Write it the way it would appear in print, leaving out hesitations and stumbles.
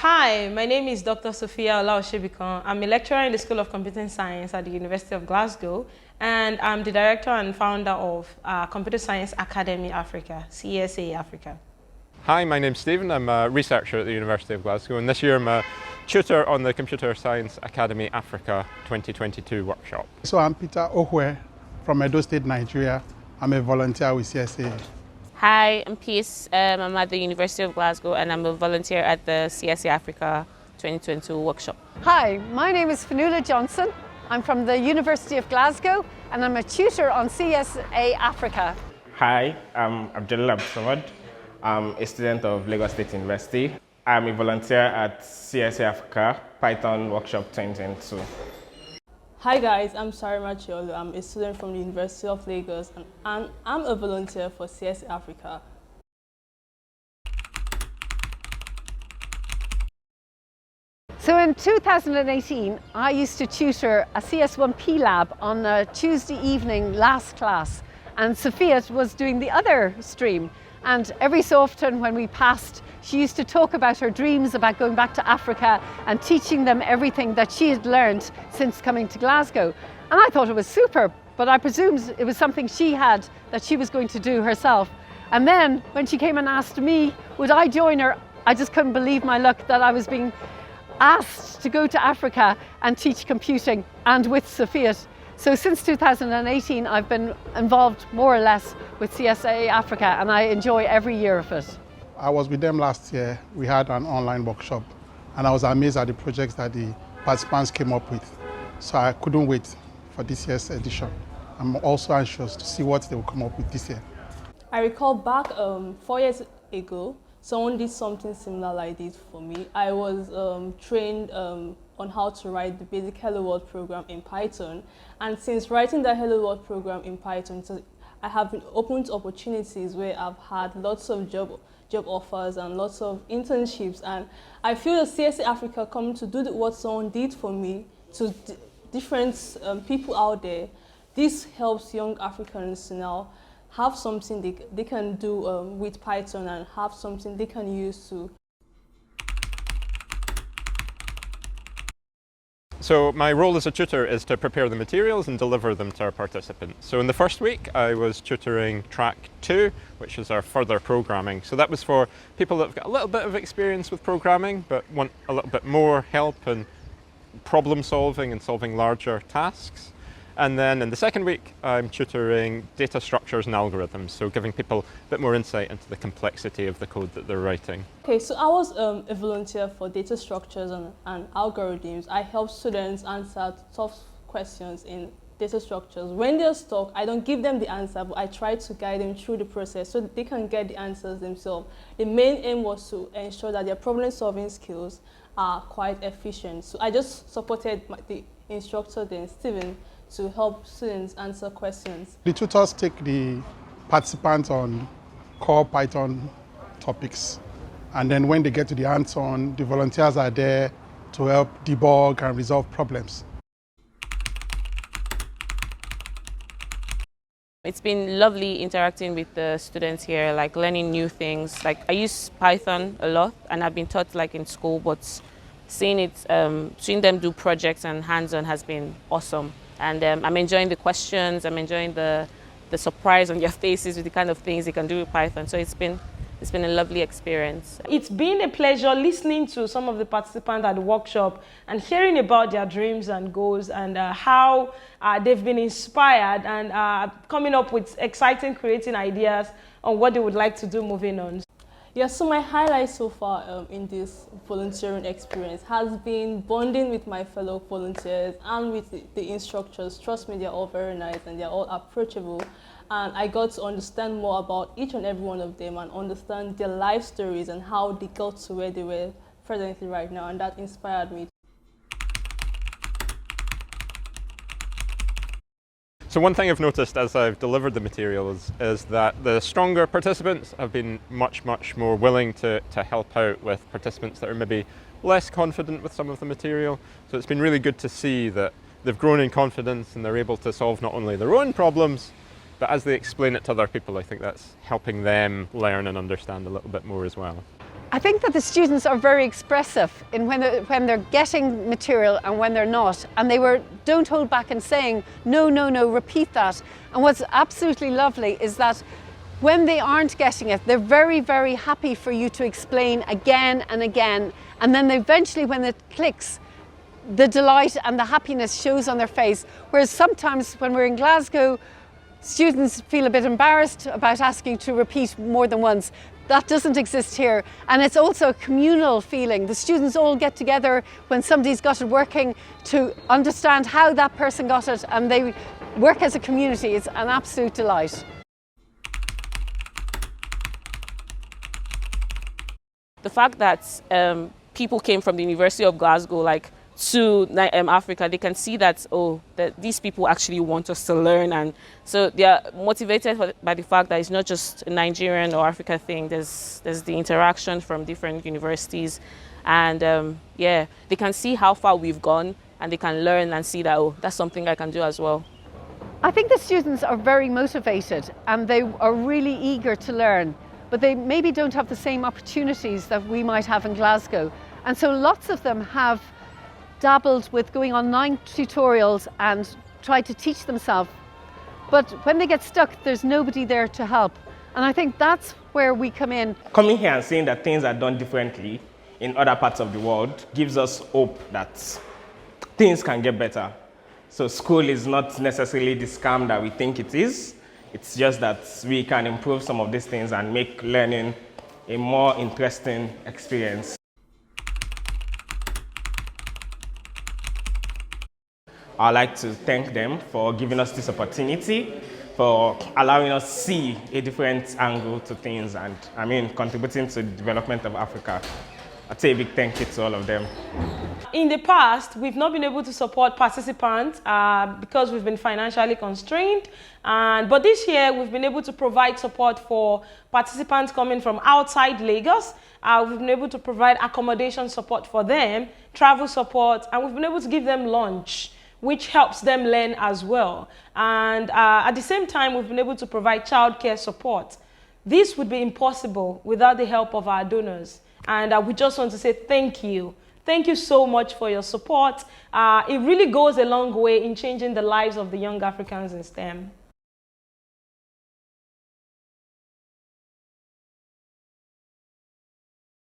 Hi, my name is Dr. Sophia Olaoshibikon. I'm a lecturer in the School of Computing Science at the University of Glasgow, and I'm the director and founder of Computer Science Academy Africa, CSA Africa. Hi, my name's Stephen. I'm a researcher at the University of Glasgow, and this year I'm a tutor on the Computer Science Academy Africa 2022 workshop. So I'm Peter Ohwe from Edo State, Nigeria. I'm a volunteer with CSA. Hi, I'm Peace. I'm at the University of Glasgow and I'm a volunteer at the CSA Africa 2022 workshop. Hi, my name is Fanula Johnson. I'm from the University of Glasgow and I'm a tutor on CSA Africa. Hi, I'm Abdullah Abdulsamad. I'm a student of Lagos State University. I'm a volunteer at CSA Africa Python Workshop 2022. Hi guys, I'm Sari Machiolo. I'm a student from the University of Lagos and I'm a volunteer for CSA Africa. So in 2018, I used to tutor a CS1P lab on a Tuesday evening last class, and Sophia was doing the other stream. And every so often when we passed, she used to talk about her dreams about going back to Africa and teaching them everything that she had learned since coming to Glasgow. And I thought it was super, but I presumed it was something she had that she was going to do herself. And then when she came and asked me, would I join her, I just couldn't believe my luck that I was being asked to go to Africa and teach computing, and with Sophia. So since 2018, I've been involved more or less with CSA Africa, and I enjoy every year of it. I was with them last year. We had an online workshop, and I was amazed at the projects that the participants came up with. So I couldn't wait for this year's edition. I'm also anxious to see what they will come up with this year. I recall back 4 years ago, someone did something similar like this for me. I was trained on how to write the basic Hello World program in Python. And since writing the Hello World program in Python, so I have been open to opportunities where I've had lots of job offers and lots of internships. And I feel that CSA Africa coming to do what someone did for me to different people out there. This helps young Africans to now have something they can do with Python and have something they can use to. So my role as a tutor is to prepare the materials and deliver them to our participants. So in the first week I was tutoring track 2, which is our further programming. So that was for people that have got a little bit of experience with programming but want a little bit more help in problem solving and solving larger tasks. And then in the second week, I'm tutoring data structures and algorithms, so giving people a bit more insight into the complexity of the code that they're writing. Okay, so I was a volunteer for data structures and algorithms. I help students answer tough questions in data structures. When they're stuck, I don't give them the answer, but I try to guide them through the process so that they can get the answers themselves. The main aim was to ensure that their problem-solving skills are quite efficient. So I just supported the instructor then, Stephen, to help students answer questions. The tutors take the participants on core Python topics. And then when they get to the hands-on, the volunteers are there to help debug and resolve problems. It's been lovely interacting with the students here, like learning new things. Like I use Python a lot and I've been taught like in school, but seeing them do projects and hands-on has been awesome. And I'm enjoying the questions, I'm enjoying the surprise on your faces with the kind of things you can do with Python. So it's been a lovely experience. It's been a pleasure listening to some of the participants at the workshop and hearing about their dreams and goals and how they've been inspired and coming up with exciting creating ideas on what they would like to do moving on. Yeah, so my highlight so far in this volunteering experience has been bonding with my fellow volunteers and with the instructors. Trust me, they're all very nice and they're all approachable. And I got to understand more about each and every one of them and understand their life stories and how they got to where they were presently right now, and that inspired me. So one thing I've noticed as I've delivered the materials is that the stronger participants have been much more willing to help out with participants that are maybe less confident with some of the material. So it's been really good to see that they've grown in confidence and they're able to solve not only their own problems, but as they explain it to other people, I think that's helping them learn and understand a little bit more as well. I think that the students are very expressive in when they're getting material and when they're not. And don't hold back in saying, no, no, no, repeat that. And what's absolutely lovely is that when they aren't getting it, they're very, very happy for you to explain again and again. And then eventually when it clicks, the delight and the happiness shows on their face. Whereas sometimes when we're in Glasgow, students feel a bit embarrassed about asking to repeat more than once. That doesn't exist here. And it's also a communal feeling. The students all get together when somebody's got it working to understand how that person got it, and they work as a community. It's an absolute delight. The fact that people came from the University of Glasgow to Africa, they can see that, that these people actually want us to learn, and so they are motivated by the fact that it's not just a Nigerian or Africa thing. There's the interaction from different universities, and yeah, they can see how far we've gone, and they can learn and see that, that's something I can do as well. I think the students are very motivated and they are really eager to learn, but they maybe don't have the same opportunities that we might have in Glasgow, and so lots of them have dabbled with going online tutorials and tried to teach themselves. But when they get stuck, there's nobody there to help. And I think that's where we come in. Coming here and seeing that things are done differently in other parts of the world gives us hope that things can get better. So school is not necessarily the scam that we think it is. It's just that we can improve some of these things and make learning a more interesting experience. I'd like to thank them for giving us this opportunity, for allowing us to see a different angle to things, and contributing to the development of Africa. I'd say a big thank you to all of them. In the past, we've not been able to support participants because we've been financially constrained. But this year, we've been able to provide support for participants coming from outside Lagos. We've been able to provide accommodation support for them, travel support, and we've been able to give them lunch, which helps them learn as well. And at the same time, we've been able to provide childcare support. This would be impossible without the help of our donors. And we just want to say thank you. Thank you so much for your support. It really goes a long way in changing the lives of the young Africans in STEM.